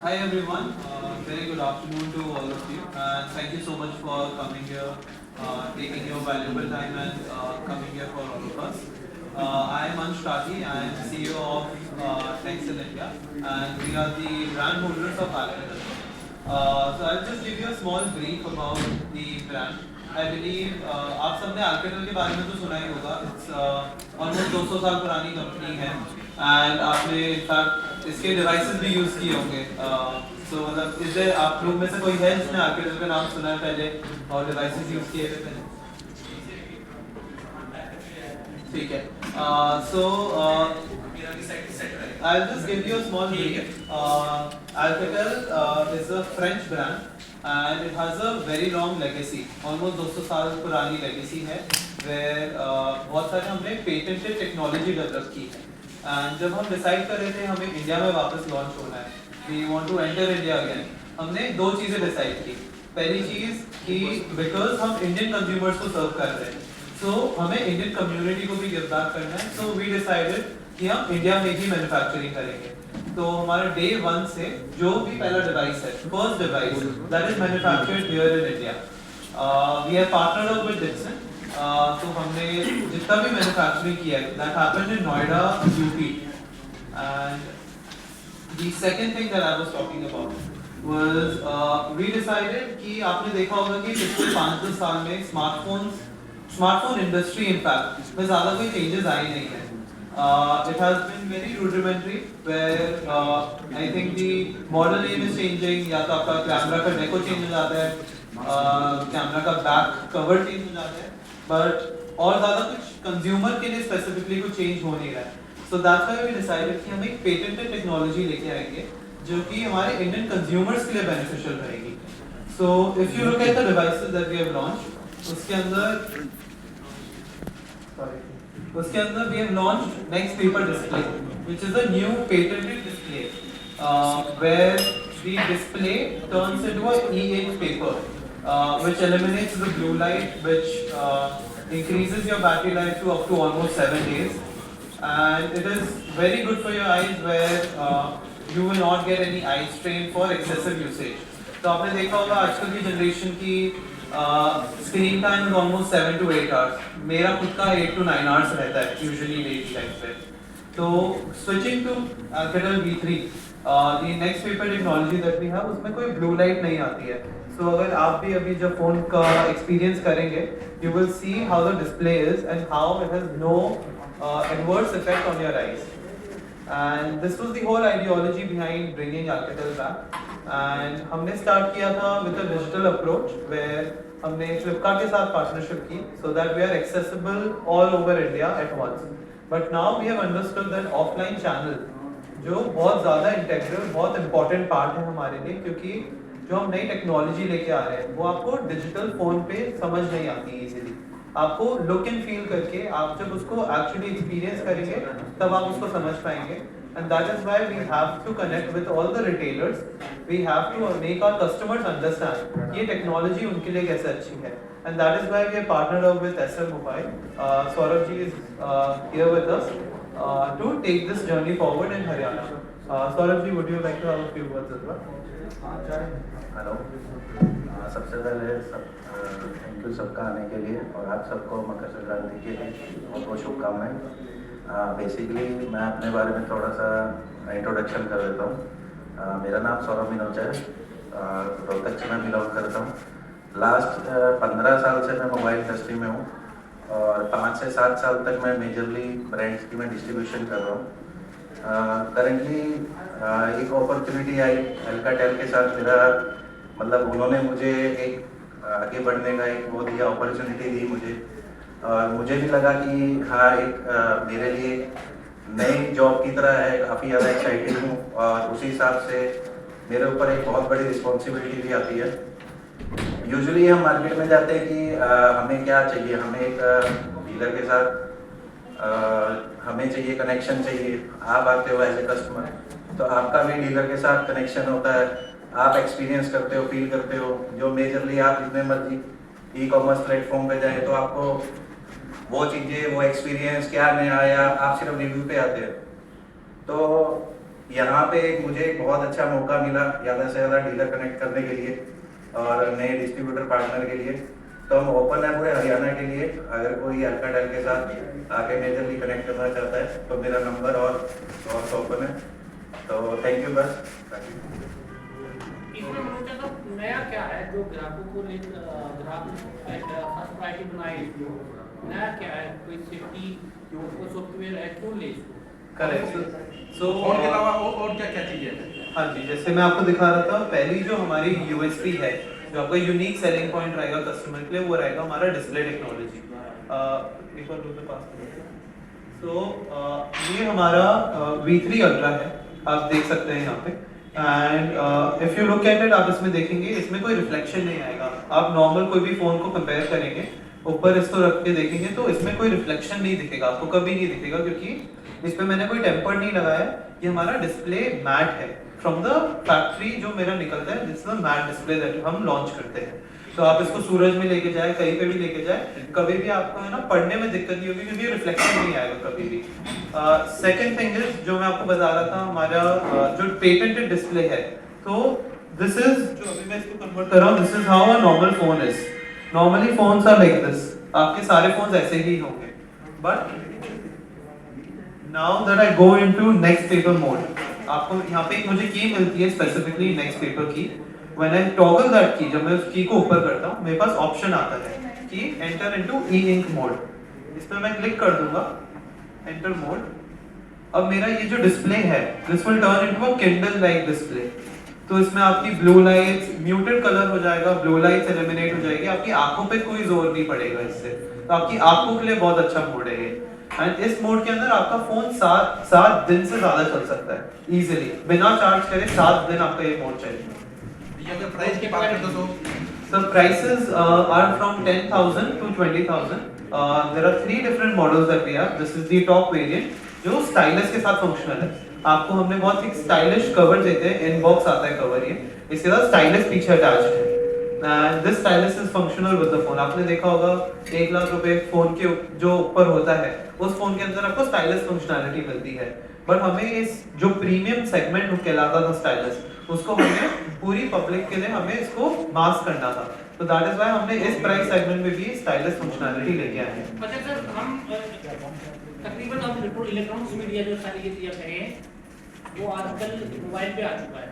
Hi everyone, very good afternoon to all of you, and thank you so much for coming here, taking your valuable time and coming here for all of us. I am Ansh Tati, I am CEO of Texel India, and we are the brand holders of Alcatel. So I'll just give you a small brief about the brand. I believe आप सबने Alcatel के बारे में तो सुना ही होगा. It's almost 200 साल पुरानी कंपनी है, and आपने in fact इसके devices भी use किए होंगे. So मतलब इससे आप लोग में से कोई है जिसने Alcatel का नाम सुना है पहले और devices use किए हुए पहले? ठीक है. I'll just give you a small brief. Alcatel is a French brand and it has a very long legacy. Almost 200 साल पुरानी legacy है where बहुत सारे हमने patented technology develop की है. And जब हम decide कर रहे थे हमें इंडिया में वापस launch होना है, we want to enter India again. हमने दो चीजें decide की. पहली चीज कि because हम Indian consumers को serve कर रहे हैं, so हमें Indian community को भी give back करना है. So we decided कि हम इंडिया में ही मैन्युफैक्चरिंग करेंगे. तो हमारे डे 1 से जो भी पहला डिवाइस है, first device that is manufactured here in India. We have partnered up with Dixon. तो हमने जितना भी मैन्युफैक्चरिंग किया है that happened in Noida UP. And the second thing that I was talking about was we decided कि आपने देखा होगा कि पिछले 5-10 साल में स्मार्टफोन इंडस्ट्री इनफैक्ट में ज़्यादा कोई चेंजेस आए नहीं है. It has been very rudimentary where I think the model name is changing, या तो आपका कैमरा का डेको चेंज हो जाता है, कैमरा का बैक कवर चेंज हो जाता है, बट और ज़्यादा कुछ कंज्यूमर के लिए स्पेसिफिकली कुछ चेंज हो नहीं रहा है. So that's why we decided कि हम एक पेटेंटेड टेक्नोलॉजी लेके आएंगे जो कि हमारे इंडियन कंज्यूमर्स के लिए बेनिफिशियल रहेगी. So if you look at the devices that we have launched, उसके अंदर we have launched Next Paper Display, which is a new patented display where the display turns into a e-ink paper, which eliminates the blue light, which increases your battery life to up to almost 7 days, and it is very good for your eyes where you will not get any eye strain for excessive usage. तो आपने देखा होगा आजकल की generation की screen time is almost 7 to 8 hours. मेरा खुद का 8 to 9 आवर्स रहता है यूजुअली डेली लाइफ पे. तो switching to Alcatel V3, the next paper technology that we have, उसमें कोई ब्लू लाइट नहीं आती है. सो अगर आप भी अभी जब फोन का एक्सपीरियंस करेंगे, you will see how the display is and how it has no adverse effect on your eyes. And this was the whole ideology behind bringing Alcatel back. And हमने start किया था with a digital approach where हमने Flipkart के साथ partnership की so that we are accessible all over India at once. But now we have understood that offline channel जो बहुत ज़्यादा integral, बहुत important part है हमारे लिए, क्योंकि जो हम नई टेक्नोलॉजी लेके आ रहे हैं वो आपको डिजिटल फोन पे समझ नहीं आती इजीली. आपको लुक एंड फील करके आप जब उसको एक्चुअली एक्सपीरियंस करेंगे तब आप उसको समझ पाएंगे. And that is why we have to connect with all the retailers. We have to make our customers understand ये टेक्नोलॉजी उनके लिए कैसे अच्छी है. And that is why we have partnered up with SL mobile. Saurabh ji is here with us to take this journey forward in Haryana. Saurabh ji, would you like to have a few words as well? Hello. सबसे पहले thank you सबका आने के लिए, और आप सबको मकर संक्रांति के लिए बहुत बहुत शुभकामनाएं. बेसिकली मैं अपने बारे में थोड़ा सा इंट्रोडक्शन कर देता हूँ. मेरा नाम सौरभ मिनोचा है, रोहतक से मैं बिलोंग करता हूँ. लास्ट 15 साल से मैं मोबाइल इंडस्ट्री में हूँ और 5 से 7 साल तक मैं मेजरली ब्रांड्स की मैं डिस्ट्रीब्यूशन कर रहा हूँ. करंटली एक अपॉर्चुनिटी आई अल्काटेल के साथ. मेरा मतलब उन्होंने मुझे एक आगे बढ़ने का एक वो दिया, अपॉर्चुनिटी दी मुझे, और मुझे भी लगा कि हाँ एक मेरे लिए नई जॉब की तरह है. काफ़ी ज़्यादा एक्साइटेड हूँ और उसी हिसाब से मेरे ऊपर एक बहुत बड़ी रिस्पॉन्सिबिलिटी भी आती है. यूजुअली हम मार्केट में जाते हैं कि हमें क्या चाहिए, हमें एक डीलर के साथ हमें चाहिए कनेक्शन चाहिए. आप आते हो एज ए कस्टमर तो आपका भी डीलर के साथ कनेक्शन होता है, आप एक्सपीरियंस करते हो, फील करते हो. जो मेजरली आप जितने मर्जी ई कॉमर्स प्लेटफॉर्म पे जाए तो आपको वो चीज़ें, वो एक्सपीरियंस क्या नया आया, आप सिर्फ रिव्यू पे आते हैं. तो यहाँ पे मुझे एक बहुत अच्छा मौका मिला ज़्यादा से ज़्यादा डीलर कनेक्ट करने के लिए और नए डिस्ट्रीब्यूटर पार्टनर के लिए। तो हम ओपन है पूरे हरियाणा के लिए। अगर कोई अल्काटेल के साथ आके मेजरली कनेक्ट करना चाहता है तो मेरा नंबर और ओपन है। तो थैंक यू बस। इसमें मुझे तो नया क्या है जो ग्राहकों को ग्राहक फर्स्ट प्रायोरिटी बनाए इसको नया क्या है, कोई सेफ्टी जो सॉफ्टवेयर है क्यों ले इसको? करेक्ट। सो और के अलावा और क्या क्या चीजें हैं? हाँ जी, जैसे मैं आपको दिखा रहा था, पहली जो हमारी यूएसपी है, जो आपका यूनिक सेलिंग पॉइंट रहेगा कस्टमर के लिए, वो रहेगा हमारा डिस्प्ले टेक्नोलॉजी। एक बार दूसरे पास करें। सो ये हमारा V3 अल्ट्रा है, आप देख सकते हैं यहाँ पे। And if you look at it, आप इसमें देखेंगे इसमें कोई रिफ्लेक्शन नहीं आएगा। आप नॉर्मल कोई भी फोन को कंपेयर करेंगे, ऊपर इसको रख के देखेंगे तो इसमें कोई रिफ्लेक्शन नहीं दिखेगा, आपको कभी नहीं दिखेगा, क्योंकि इस पे मैंने कोई टेम्पर नहीं लगाया। ये हमारा डिस्प्ले मैट है फ्रॉम द फैक्ट्री, जो मेरा निकलता है, this is the matte display that हम लॉन्च करते हैं। तो आप इसको सूरज में लेके जाए, कहीं पे भी लेके जाए, कभी भी आपको है ना पढ़ने में दिक्कत नहीं होगी, क्योंकि रिफ्लेक्शन नहीं आएगा कभी भी। सेकंड थिंग इज, जो मैं आपको बता रहा था, हमारा जो पेटेंटेड डिस्प्ले है, तो दिस इज, जो अभी मैं इसको कन्वर्ट कर रहा हूँ, this is how a normal phone is. Normally phones are like this, आपके सारे फोन्स ऐसे ही होंगे, but now that I go into next paper mode, आपको यहाँ पे मुझे की मिलती है स्पेसिफिकली नेक्स्ट पेपर की। When I toggle that key, जब मैं उस की को ऊपर करता हूँ, मेरे पास ऑप्शन आता है कि एंटर इनटू ई इंक मोड। इस पे मैं क्लिक कर दूंगा, एंटर मोड। अब मेरा ये जो डिस्प्ले है, this will turn into a Kindle like display. तो इसमें आपकी ब्लू लाइट्स, म्यूटेड कलर हो जाएगा, ब्लू लाइट्स एलिमिनेट हो जाएगी, आपकी आंखों पे कोई जोर नहीं पड़ेगा इससे। तो आपकी आंखों के लिए बहुत अच्छा मोड है ये। एंड इस मोड के अंदर आपका फोन 7 दिन से ज्यादा चल सकता है इजीली, बिना चार्ज करे 7 दिन आपका ये मोड चलेगा। ये अगर प्राइस की बात करें तो So prices are from 10,000 to 20,000. There are 3 different models that we have. This is the top variant, जो स्टाइलस के साथ फंक्शनल है। आपको हमने बहुत ही स्टाइलिश कवर देते हैं, इनबॉक्स आता है कवर ये, इसके साथ स्टाइलस पीछे अटैच्ड है। This stylus is functional with the phone. आपने देखा होगा 1 लाख रुपए फोन के जो ऊपर होता है, उस फोन के अंदर आपको स्टाइलस फंक्शनैलिटी मिलती है। बट हमें इस जो प्रीमियम सेगमेंट कहलाता था स्टाइलस, उसको हमें पूरी पब्लिक के लिए हमें इसको मास करना था। तो दैट इज व्हाई हमने इस प्राइस सेगमेंट में भी स्टाइलस फंक्शनैलिटी लेके आए हैं। अच्छा सर, हम तकरीबन हम इलेक्ट्रॉनिक्स मीडिया जो सारी ये चीजें कहें, वो आजकल मोबाइल पे आ चुका है।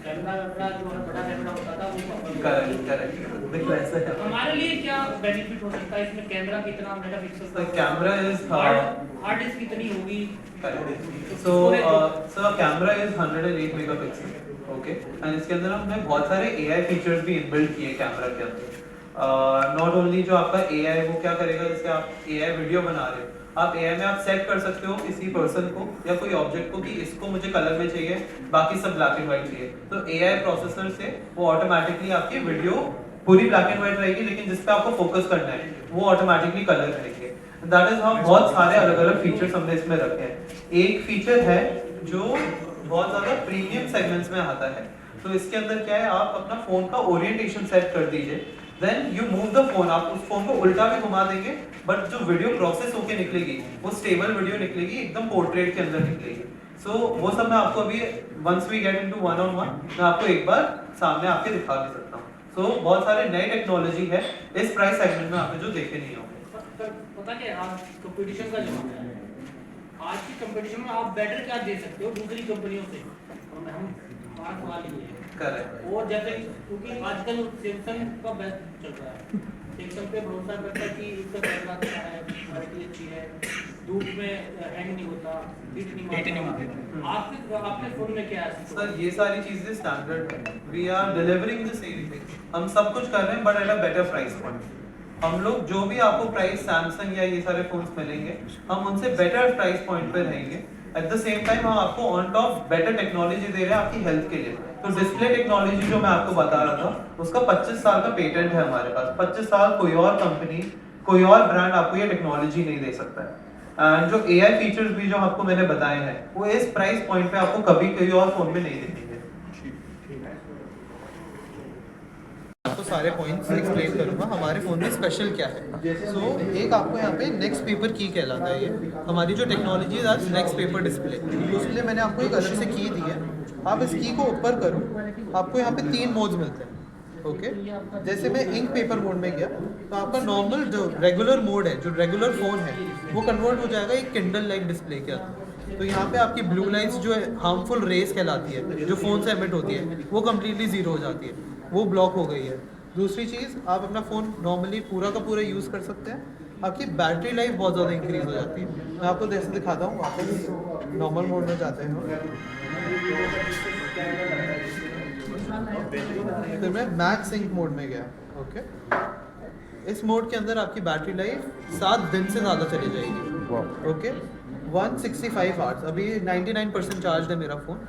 कैमरा जो बड़ा कैमरा होता था वो करेक्ट देखो ऐसा है। हमारे लिए क्या बेनिफिट हो सकता है इसमें? कैमरा कितना मेगापिक्सल का? कैमरा इज हार्ड डिस्क कितनी होगी? so camera is 108 megapixel, okay. And इसके अंदर हमने बहुत सारे AI फीचर्स भी इनबिल्ट किए कैमरा के अंदर। नॉट ओनली जो आपका AI वो क्या करेगा, जैसे आप AI वीडियो बना रहे हो, आप AI में आप सेट कर सकते हो किसी पर्सन को या कोई ऑब्जेक्ट को कि इसको मुझे कलर में चाहिए, बाकी सब ब्लैक एंड व्हाइट चाहिए। तो AI प्रोसेसर से वो ऑटोमेटिकली आपकी वीडियो पूरी ब्लैक एंड व्हाइट रहेगी, लेकिन जिस पे आपको फोकस करना है वो ऑटोमेटिकली कलर रहेंगे। दैट इज हाउ बहुत सारे अलग अलग फीचर्स हमने इसमें रखे हैं। एक फीचर है जो बहुत ज्यादा प्रीमियम सेगमेंट्स में आता है। तो इसके अंदर क्या है, आप अपना फोन का ओरिएंटेशन सेट कर दीजिए, then you move the phone. आप उस फोन को उल्टा भी घुमा देंगे, बट जो वीडियो प्रोसेस होके निकलेगी वो स्टेबल वीडियो निकलेगी, एकदम पोर्ट्रेट के अंदर निकलेगी। सो वो सब मैं आपको अभी once we get into 1-on-1 मैं आपको एक बार सामने आके दिखा भी सकता हूँ। सो बहुत सारे नई टेक्नोलॉजी है इस प्राइस सेगमेंट में आपने जो देखे नहीं होंगे। पता क्या, आज कंपटीशन का जमाना है। आज की कंपटीशन में आप बेटर क्या दे सकते हो दूसरी कंपनियों से? हम बात वाली है करेक्ट। और जैसे क्योंकि आजकल सैमसंग का बेस्ट चल रहा है, सैमसंग पे भरोसा करता है कि इसका कैमरा अच्छा है, क्वालिटी अच्छी है, धूप में हैंग नहीं होता, हीट नहीं मारता। आपके फोन में क्या है सर? ये सारी चीजें स्टैंडर्ड है। We are delivering the same thing, हम सब कुछ कर रहे हैं but at a better price point. हम लोग जो भी आपको प्राइस सैमसंग या ये सारे फोन्स मिलेंगे, हम उनसे बेटर प्राइस पॉइंट पे रहेंगे। एट द सेम टाइम हम आपको ऑन टॉप बेटर टेक्नोलॉजी दे रहे हैं आपकी हेल्थ के लिए। तो डिस्प्ले टेक्नोलॉजी जो मैं आपको बता रहा था, उसका 25 साल का पेटेंट है हमारे पास। 25 साल कोई और कंपनी, कोई और ब्रांड आपको ये टेक्नोलॉजी नहीं दे सकता है। एंड जो AI फीचर्स भी जो आपको मैंने बताए हैं, वो इस प्राइस पॉइंट पे आपको कभी कोई और फोन में नहीं दिखेंगे। आपको सारे पॉइंट्स एक्सप्लेन करूंगा हमारे फ़ोन में स्पेशल क्या है। सो एक आपको यहाँ पे नेक्स्ट पेपर की कहलाता है, ये हमारी जो टेक्नोलॉजी है आज नेक्स्ट पेपर डिस्प्ले। तो उसके लिए मैंने आपको एक अलग से की दी है। आप इस की को ऊपर करो, आपको यहाँ पे 3 मोड्स मिलते हैं। ओके जैसे मैं इंक पेपर मोड में गया तो आपका नॉर्मल जो रेगुलर मोड है, जो रेगुलर फ़ोन है, वो कन्वर्ट हो जाएगा एक किंडल लाइक डिस्प्ले के अंदर। तो यहाँ पे आपकी ब्लू लाइट्स जो है हार्मफुल रेस कहलाती है, जो फ़ोन से एमिट होती है, वो कम्प्लीटली ज़ीरो हो जाती है, वो ब्लॉक हो गई है। दूसरी चीज़, आप अपना फ़ोन नॉर्मली पूरा का पूरा यूज़ कर सकते हैं, आपकी बैटरी लाइफ बहुत ज़्यादा इंक्रीज़ हो जाती है। मैं आपको जैसे दिखाता हूँ, वापस नॉर्मल मोड में जाते हैं, फिर मैं मैक्स सिंक मोड में गया। ओके इस मोड के अंदर आपकी बैटरी लाइफ 7 दिन से ज़्यादा चली जाएगी। ओके 165 आवर्स, अभी 99% चार्ज है मेरा phone.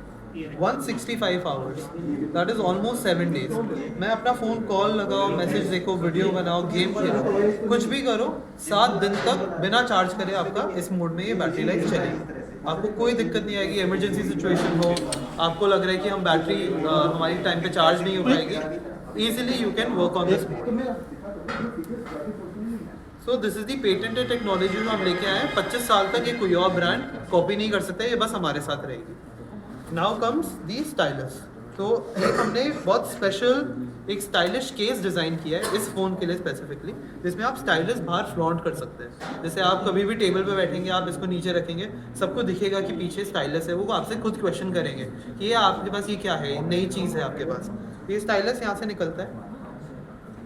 165 hours, that is almost 7 days. मैं अपना फ़ोन कॉल लगाओ, मैसेज देखो, वीडियो बनाओ, गेम खेलो, कुछ भी करो, 7 दिन तक बिना चार्ज करे आपका इस मोड में ये बैटरी लाइफ चलेगी। आपको कोई दिक्कत नहीं आएगी। इमरजेंसी सिचुएशन हो, आपको लग रहा है कि हम बैटरी हमारी टाइम पे चार्ज नहीं हो पाएगी, easily you can work on this mode. So this is the patented technology जो हम लेके आए हैं। 25 साल तक ये कोई और ब्रांड कॉपी नहीं कर सकता, ये बस हमारे साथ रहेगी। Now comes the stylus. तो एक हमने बहुत स्पेशल एक स्टाइलिश केस डिज़ाइन किया है इस फ़ोन के लिए स्पेसिफिकली, जिसमें आप स्टाइलिश बाहर फ्लॉन्ट कर सकते हैं। जैसे आप कभी भी टेबल पे बैठेंगे, आप इसको नीचे रखेंगे, सबको दिखेगा कि पीछे स्टाइलस है, वो आपसे खुद क्वेश्चन करेंगे कि ये आपके पास ये क्या है, नई चीज़ है आपके पास। ये स्टाइलस यहाँ से निकलता है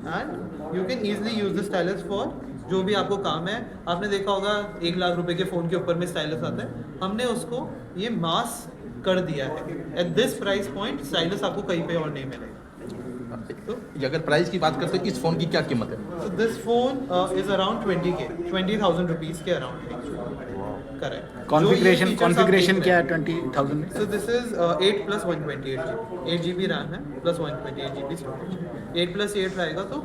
and you can easily use the stylus for जो भी आपको काम है। आपने देखा होगा 1 लाख रुपए के फ़ोन के ऊपर में स्टाइलस आता है, हमने उसको ये मास कर दिया है। Eight this price point stylus आपको कहीं पे और नहीं मिलेगा। तो अगर प्राइस की बात करते हैं इस फोन की क्या कीमत है? So this phone is around 20K, 20,000 rupees के around है। Correct. कॉन्फ़िगरेशन क्या है 20,000 में? So this is 8 plus 128 GB, 8 GB RAM है plus 128 GB storage। 8 plus 8 रहेगा तो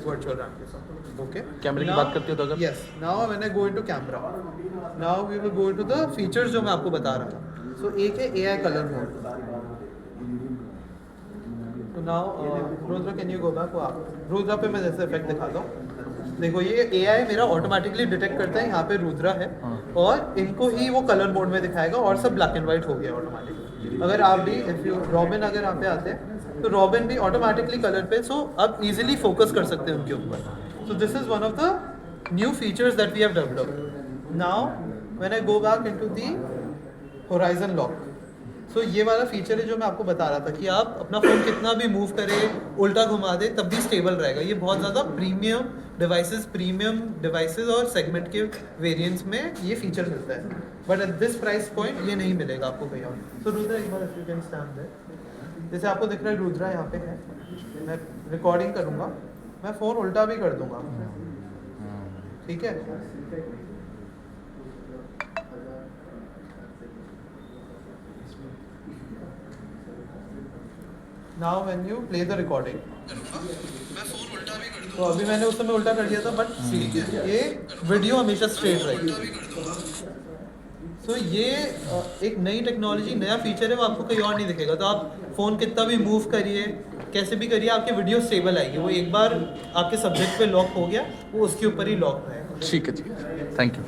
virtual RAM के साथ। Okay. कैमरे की Now- बात करते हो तो अगर Yes. Now when I go into camera, now we will go into the features जो मैं आपको बता रहा था। So एक है AI color mode। तो now Rudra can you go back? Rudra पे मैं जैसे इफेक्ट दिखाता हूँ, देखो ये AI मेरा ऑटोमेटिकली डिटेक्ट करता है यहाँ पे रुद्रा है, और इनको ही वो कलर मोड में दिखाएगा, और सब ब्लैक एंड वाइट हो गया ऑटोमेटिकली। अगर आप भी इफ यू रॉबिन अगर यहाँ पे आते हैं तो रॉबिन भी ऑटोमेटिकली कलर पे, सो आप इजीली फोकस कर सकते हैं उनके ऊपर। So this is one of the new features that we have developed. Now when I go back into the horizon lock, so ये वाला फीचर है जो मैं आपको बता रहा था कि आप अपना फ़ोन कितना भी मूव करें, उल्टा घुमा दे, तब भी स्टेबल रहेगा। ये बहुत ज़्यादा प्रीमियम डिवाइसेस और सेगमेंट के वेरिएंट्स में ये फीचर मिलता है, but at this price point ये नहीं मिलेगा आपको कहीं और। सो रुद्रा एक बार if you can stand there, जैसे आपको दिख रहा है रुद्रा यहाँ पे है, मैं रिकॉर्डिंग करूँगा, मैं फ़ोन उल्टा भी कर दूँगा, ठीक है? Now when you play the recording, तो अभी मैंने उस समय उल्टा कर दिया था, बट ये वीडियो हमेशा स्ट्रेट रहेगी। सो ये एक नई टेक्नोलॉजी, नया फीचर है, वो आपको कहीं और नहीं दिखेगा। तो आप फ़ोन कितना भी मूव करिए, कैसे भी करिए, आपकी वीडियो स्टेबल आएगी। वो एक बार आपके सब्जेक्ट पे लॉक हो गया, वो उसके ऊपर ही लॉक रहेगा। ठीक है, थैंक यू।